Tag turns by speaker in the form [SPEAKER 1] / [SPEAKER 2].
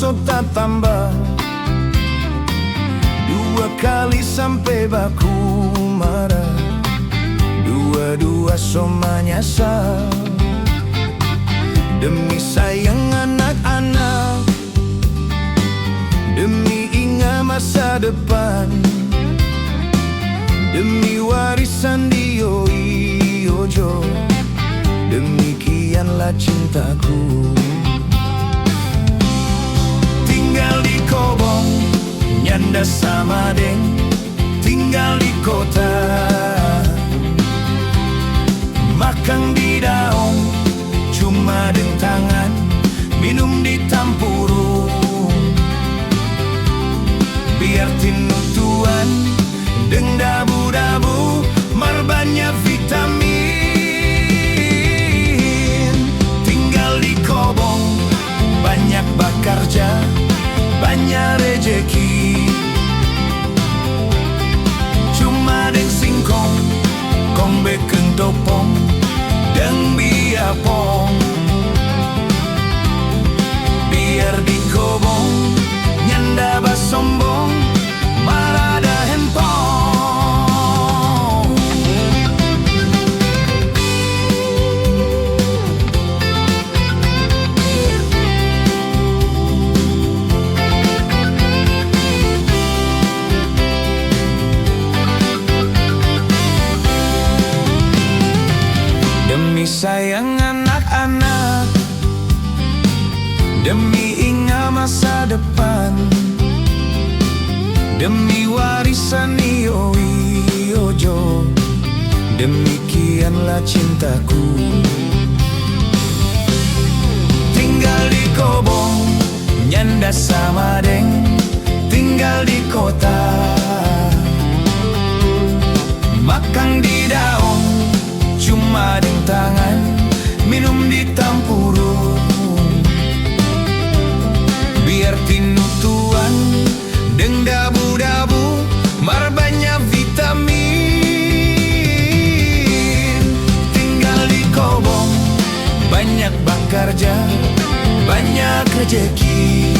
[SPEAKER 1] so tak tambah 2 kali sampai baku marah, 2-2 so menyesal. Demi sayang anak-anak, demi ingat masa depan, demi warisan Dio Ijo, demikianlah cintaku. Tinggal di Kobong, nyanda sama deng, tinggal di kota, makan di daun, cuma deng tangan, minum di tampurung. Biar tinutuan deng dabu-dabu, marbanya vitamin. Tinggal di Kobong, banyak bekerja, banyak rejeki. Cuma deng singkong, kong beken topong, deng biapong. Biar di Kobong, nyanda basombong, marada hempong. Demi sayang anak-anak, demi ingat masa depan, demi warisan Dio Ijo, demikianlah cintaku. Tinggal di Kobong, nyanda sama deng, tinggal di kota, makan di daun, cuma deng tangan, minum di tampurung. Biar tinutuan deng dabu-dabu, marbanya vitamin. Tinggal di Kobong, banyak bekerja, banyak rejeki.